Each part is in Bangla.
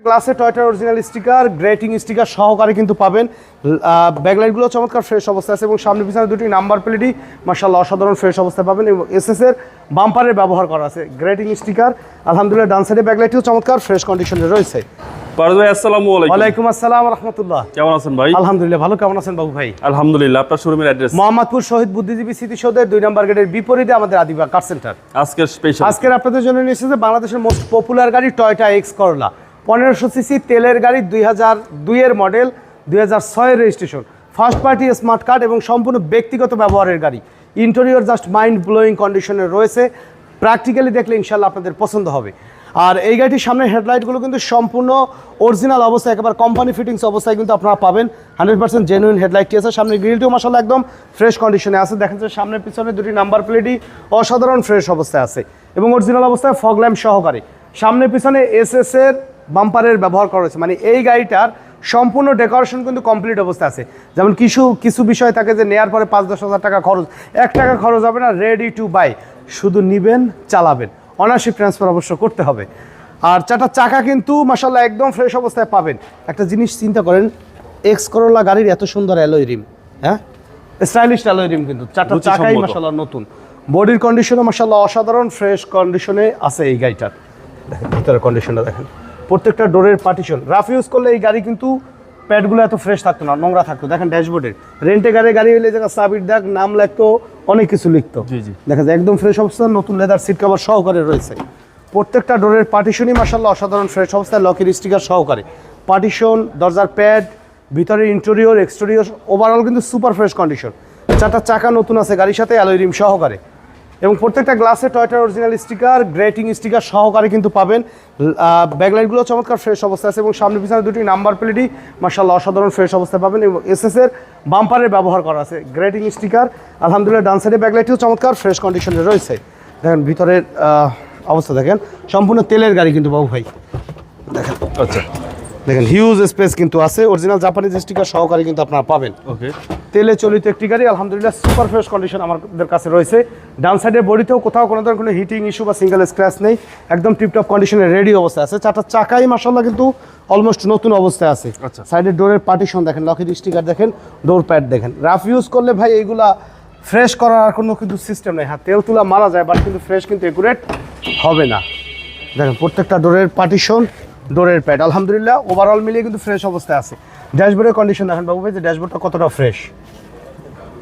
গ্লাসে টয়টার অরিজিনাল স্টিকার, গ্রেটিং স্টিকার সহকারে কিন্তু পাবেন। ব্যাকলাইটগুলো চমৎকার ফ্রেশ অবস্থায় আছে এবং সামনে পিছনে দুটি নাম্বার প্লেটই মাশাআল্লাহ অসাধারণ ফ্রেশ অবস্থায় পাবেন এবং এসএস এর বাম্পারের ব্যবহার করা আছে। গ্রেটিং স্টিকার আলহামদুলিল্লাহ, ডান সাইডে ব্যাকলাইটও চমৎকার ফ্রেশ কন্ডিশনে রয়েছে। পারভেজ ভাই আসসালামু আলাইকুম। ওয়ালাইকুম আসসালাম ওয়া রাহমাতুল্লাহ। কেমন আছেন ভাই? আলহামদুলিল্লাহ ভালো, কেমন আছেন বাবু ভাই? আলহামদুলিল্লাহ। আপনার শোরুমের অ্যাড্রেস? মোহাম্মদপুর শহীদ বুদ্ধিজীবী স্মৃতিসৌধের 2 নম্বর গেটের বিপরীতে আমাদের আদিবা কার সেন্টার। আজকের স্পেশাল, আজকের আপনাদের জন্য নিয়ে এসেছে বাংলাদেশের মোস্ট পপুলার গাড়ি টয়োটা এক্স করলা। 1500 সিসি তেলের গাড়ি, 2002 এর মডেল, 2006 এর registration, first party smart card এবং সম্পূর্ণ ব্যক্তিগত ব্যবহারের গাড়ি। ইন্টেরিয়র জাস্ট মাইন্ড ব্লোয়িং কন্ডিশনে রয়েছে, প্র্যাকটিক্যালি দেখলে ইনশাল্লাহ আপনাদের পছন্দ হবে। আর এই গাড়িটির সামনে হেডলাইটগুলো কিন্তু সম্পূর্ণ অরিজিনাল অবস্থায়, একেবারে কোম্পানি ফিটিংস অবস্থায় কিন্তু আপনারা পাবেন। 100% জেনুইন হেডলাইটটি আছে। সামনে গ্রিলটিও মাশাআল্লাহ একদম ফ্রেশ কন্ডিশনে আছে। দেখেন যে সামনে পিছনে দুটি নাম্বার প্লেটই অসাধারণ ফ্রেশ অবস্থায় আছে এবং অরিজিনাল অবস্থায় ফগ ল্যাম্প সহকারে। সামনে পিছনে এসএস এর বাম্পারের ব্যবহার করা হয়েছে, মানে এই গাড়িটার সম্পূর্ণ ডেকোরেশন কিন্তু কমপ্লিট অবস্থা আছে। যেমন কিছু বিষয় থাকে যে নেয়ার পরে 5-10 হাজার টাকা খরচ, 1 টাকা খরচ হবে না, রেডি টু বাই, শুধু নিবেন চালাবেন, অনারশিপ ট্রান্সফার অবশ্য করতে হবে। আর চাকা কিন্তু মাশাআল্লাহ একদম ফ্রেশ অবস্থায় পাবেন। একটা জিনিস চিন্তা করেন, এক্স করোলা গাড়ির এত সুন্দর অ্যালয় রিম, হ্যাঁ স্টাইলিশ অ্যালয় রিম, কিন্তু চাকাই মাশাআল্লাহ নতুন। বডির কন্ডিশনও মাশাআল্লাহ অসাধারণ ফ্রেশ কন্ডিশনে আছে এই গাড়িটার। দেখেন ভিতরের কন্ডিশনটা দেখেন, প্রত্যেকটা ডোরের পার্টিশন। রাফ ইউজ করলে এই গাড়ি কিন্তু প্যাডগুলো এত ফ্রেশ থাকতো না, নোংরা থাকতো। দেখেন ড্যাশবোর্ডের রেন্টে গাড়ি হলে জায়গা সাবির দাগ, নাম লিখতো, অনেক কিছু লিখতো। দেখা যায় একদম ফ্রেশ অবস্থা, নতুন লেদার সিট কভার সহকারে রয়েছে। প্রত্যেকটা ডোরের পার্টিশনই মাশাআল্লাহ অসাধারণ ফ্রেশ অবস্থায়, লকের স্টিকার সহকারে। পার্টিশন, দরজার প্যাড, ভিতরের ইন্টেরিয়র এক্সটেরিয়র ওভারঅল কিন্তু সুপার ফ্রেশ কন্ডিশন। চাকা নতুন আছে গাড়ির সাথে অ্যালয় রিম সহকারে এবং প্রত্যেকটা গ্লাসে টয়োটার অরিজিনাল স্টিকার, গ্রেটিং স্টিকার সহকারে কিন্তু পাবেন। ব্যাকলাইটগুলো চমৎকার ফ্রেশ অবস্থায় আছে এবং সামনে পিছনে দুটি নাম্বার প্লেটই মাশাআল্লাহ অসাধারণ ফ্রেশ অবস্থায় পাবেন এবং এসএস এর বাম্পারের ব্যবহার করা আছে। গ্রেটিং স্টিকার আলহামদুলিল্লাহ, ডান সাইডে ব্যাকলাইটও চমৎকার ফ্রেশ কন্ডিশনে রয়েছে। দেখেন ভিতরের অবস্থা দেখেন, সম্পূর্ণ তেলের গাড়ি কিন্তু বাবু ভাই। দেখেন আচ্ছা, দেখেন হিউজ স্পেস কিন্তু আছে, অরিজিনাল জাপানিজ স্টিকার সহকারে কিন্তু আপনারা পাবেন। ওকে, তেলে চলিত একটি গাড়ি আলহামদুলিল্লাহ সুপার ফ্রেশ কন্ডিশন আমাদের কাছে রয়েছে। ডান সাইডের বডিতেও কোথাও কোনো ধরনের কোনো হিটিং ইস্যু বা সিঙ্গেল স্ক্র্যাচ নেই, একদম টিপটপ কন্ডিশনে রেডি অবস্থায় আছে। চাকাই মাশাআল্লাহ কিন্তু অলমোস্ট নতুন অবস্থায় আছে। সাইডের ডোরের পার্টিশন দেখেন, লকের স্টিকার দেখেন, ডোর প্যাড দেখেন। রাফ ইউজ করলে ভাই এইগুলা ফ্রেশ করার আর কোনো কিন্তু সিস্টেম নেই। হ্যাঁ তেল তুলা মারা যায়, বাট কিন্তু ফ্রেশ কিন্তু একুরেট হবে না। দেখেন প্রত্যেকটা ডোরের পার্টিশন, ডোরের প্যাড আলহামদুলিল্লাহ ওভারঅল মিলিয়ে কিন্তু ফ্রেশ অবস্থায় আছে। ড্যাশবোর্ডের কন্ডিশন দেখেন বাবু ভাই, যে ড্যাশবোর্ডটা কতটা ফ্রেশ,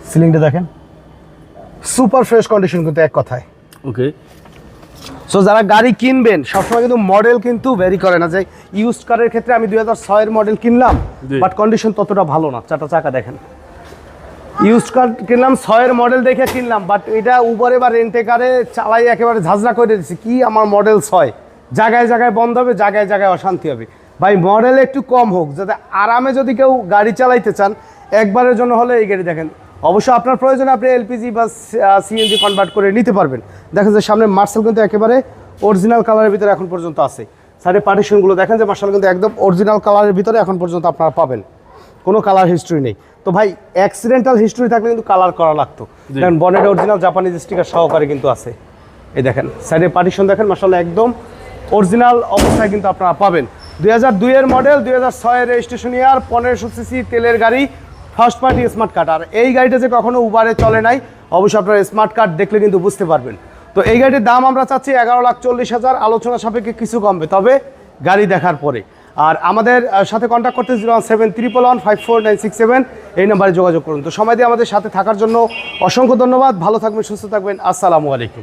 সিলিংটা দেখেন সুপার ফ্রেশ কন্ডিশন কিন্তু এক কথায়। ওকে, সো যারা গাড়ি কিনবেন সবসময় কিন্তু মডেল কিন্তু ভ্যারি করে না, যে ইউজড কারের ক্ষেত্রে আমি 2006 এর মডেল কিনলাম বাট কন্ডিশন ততটা ভালো না। চাকা দেখেন, ইউজড কার কিনলাম 6 এর মডেল দেখে কিনলাম, বাট এটা উবারে বা রেন্টে কারে চালাই একেবারে ঝাঁঝরা করে দিচ্ছি। কি আমার মডেল 6, জায়গায় জায়গায় বন্ধ হবে, জায়গায় জায়গায় অশান্তি হবে। ভাই মডেল একটু কম হোক, যাতে আরামে যদি কেউ গাড়ি চালাইতে চান একবারের জন্য হলে এই গাড়ি দেখেন। অবশ্য আপনার প্রয়োজনে আপনি এলপিজি বা সিএনজি কনভার্ট করে নিতে পারবেন। দেখেন যে সামনে মার্সেল কিন্তু একেবারে অরিজিনাল কালারের ভিতরে এখন পর্যন্ত আছে। সাইডে পার্টিশনগুলো দেখেন যে মার্শাল কিন্তু একদম অরিজিনাল কালারের ভিতরে এখন পর্যন্ত আপনারা পাবেন, কোনো কালার হিস্ট্রি নেই। তো ভাই অ্যাক্সিডেন্টাল হিস্ট্রি থাকলে কিন্তু কালার করা লাগতো। দেখেন বনেটে অরিজিনাল জাপানিজ স্টিকার সহকারে কিন্তু আছে। এই দেখেন সাইডে পার্টিশন দেখেন মার্শাল একদম অরিজিনাল অবস্থায় কিন্তু আপনারা পাবেন। 2002 এর মডেল, 2006 এর রেজিস্ট্রেশন ইয়ার, 1500 সিসি তেলের গাড়ি, ফার্স্ট পার্টি স্মার্ট কার্ড। আর এই গাড়িটা যে কখনো উবারে চলে নাই, অবশ্যই আপনারা স্মার্ট কার্ড দেখলে কিন্তু বুঝতে পারবেন। তো এই গাড়িটির দাম আমরা চাচ্ছি 11,40,000, আলোচনা সাপেক্ষে কিছু কমবে, তবে গাড়ি দেখার পরে। আর আমাদের সাথে কন্ট্যাক্ট করতে 01711549967 এই নাম্বারে যোগাযোগ করুন। তো সময় দিয়ে আমাদের সাথে থাকার জন্য অসংখ্য ধন্যবাদ। ভালো থাকবেন, সুস্থ থাকবেন, আসসালামু আলাইকুম।